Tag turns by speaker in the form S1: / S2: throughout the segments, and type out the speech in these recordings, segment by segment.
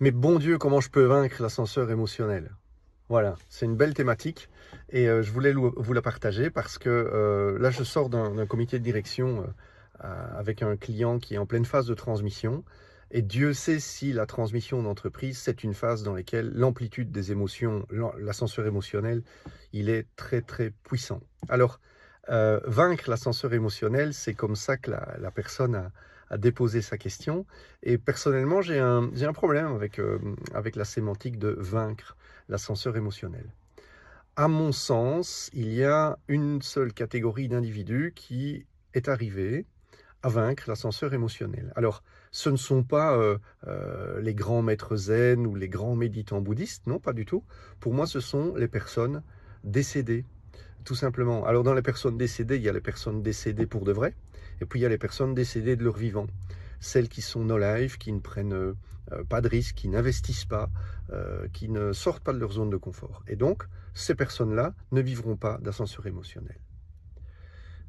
S1: Mais bon Dieu, comment je peux vaincre l'ascenseur émotionnel? Voilà, c'est une belle thématique et je voulais vous la partager parce que là, je sors d'un comité de direction avec un client qui est en pleine phase de transmission. Et Dieu sait si la transmission d'entreprise, c'est une phase dans laquelle l'amplitude des émotions, l'ascenseur émotionnel, il est très très puissant. Alors, vaincre l'ascenseur émotionnel, c'est comme ça que la personne a déposé sa question. Et personnellement, j'ai un problème avec la sémantique de vaincre l'ascenseur émotionnel. À mon sens, il y a une seule catégorie d'individus qui est arrivée à vaincre l'ascenseur émotionnel. Alors, ce ne sont pas les grands maîtres zen ou les grands méditants bouddhistes, non, pas du tout. Pour moi, ce sont les personnes décédées, tout simplement. Alors, dans les personnes décédées, il y a les personnes décédées pour de vrai, et puis il y a les personnes décédées de leur vivant. Celles qui sont no-life, qui ne prennent pas de risques, qui n'investissent pas, qui ne sortent pas de leur zone de confort. Et donc, ces personnes-là ne vivront pas d'ascenseur émotionnel.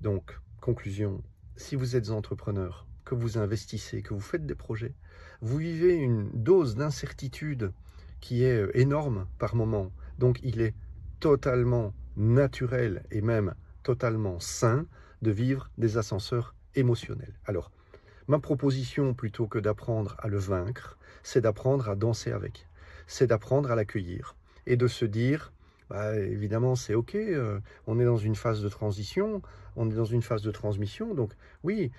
S1: Donc, conclusion, si vous êtes entrepreneur, que vous investissez, que vous faites des projets, vous vivez une dose d'incertitude qui est énorme par moment. Donc, il est totalement naturel et même totalement sain de vivre des ascenseurs émotionnels. Alors, ma proposition, plutôt que d'apprendre à le vaincre, c'est d'apprendre à danser avec, c'est d'apprendre à l'accueillir et de se dire, bah, évidemment, c'est OK, on est dans une phase de transition, on est dans une phase de transmission, donc oui,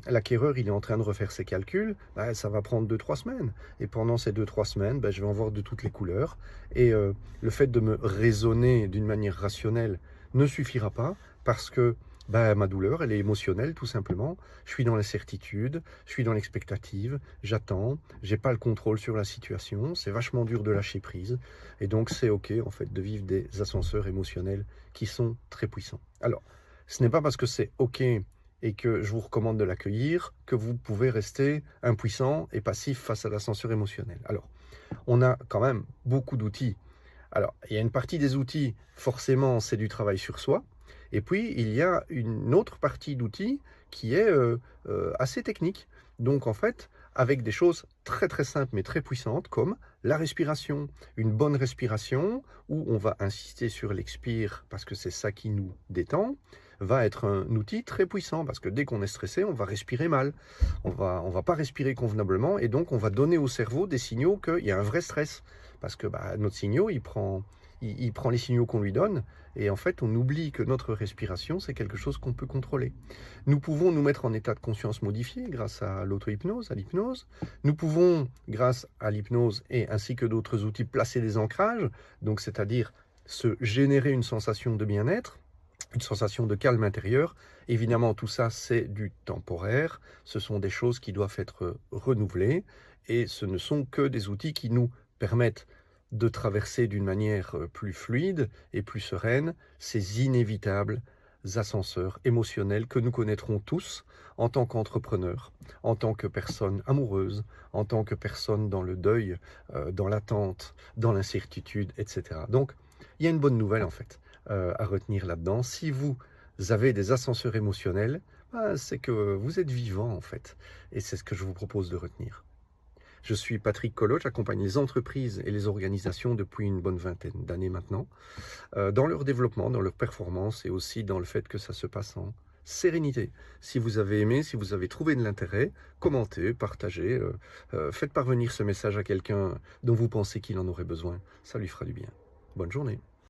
S1: l'acquéreur, il est en train de refaire ses calculs, bah, ça va prendre 2-3 semaines. Et pendant ces 2-3 semaines, bah, je vais en voir de toutes les couleurs. Et le fait de me raisonner d'une manière rationnelle ne suffira pas parce que bah, ma douleur, elle est émotionnelle tout simplement. Je suis dans l'incertitude, je suis dans l'expectative, j'attends, j'ai pas le contrôle sur la situation, c'est vachement dur de lâcher prise. Et donc c'est OK en fait de vivre des ascenseurs émotionnels qui sont très puissants. Alors, ce n'est pas parce que c'est OK et que je vous recommande de l'accueillir que vous pouvez rester impuissant et passif face à l'ascenseur émotionnel. Alors, on a quand même beaucoup d'outils. Alors, il y a une partie des outils, forcément, c'est du travail sur soi. Et puis, il y a une autre partie d'outils qui est assez technique. Donc, en fait, avec des choses très très simples mais très puissantes comme la respiration. Une bonne respiration où on va insister sur l'expire parce que c'est ça qui nous détend, va être un outil très puissant parce que dès qu'on est stressé, on va respirer mal. On va pas respirer convenablement et donc on va donner au cerveau des signaux qu'il y a un vrai stress. Parce que bah, notre signaux, il prend les signaux qu'on lui donne et en fait, on oublie que notre respiration, c'est quelque chose qu'on peut contrôler. Nous pouvons nous mettre en état de conscience modifié grâce à l'auto-hypnose, à l'hypnose. Nous pouvons, grâce à l'hypnose et ainsi que d'autres outils, placer des ancrages, donc c'est-à-dire se générer une sensation de bien-être, une sensation de calme intérieur. Évidemment, tout ça, c'est du temporaire. Ce sont des choses qui doivent être renouvelées et ce ne sont que des outils qui nous permettent de traverser d'une manière plus fluide et plus sereine ces inévitables ascenseurs émotionnels que nous connaîtrons tous en tant qu'entrepreneurs, en tant que personnes amoureuses, en tant que personnes dans le deuil, dans l'attente, dans l'incertitude, etc. Donc, il y a une bonne nouvelle en fait à retenir là-dedans. Si vous avez des ascenseurs émotionnels, bah, c'est que vous êtes vivant en fait. Et c'est ce que je vous propose de retenir. Je suis Patrick Collot, j'accompagne les entreprises et les organisations depuis une bonne vingtaine d'années maintenant, dans leur développement, dans leur performance et aussi dans le fait que ça se passe en sérénité. Si vous avez aimé, si vous avez trouvé de l'intérêt, commentez, partagez, faites parvenir ce message à quelqu'un dont vous pensez qu'il en aurait besoin. Ça lui fera du bien. Bonne journée.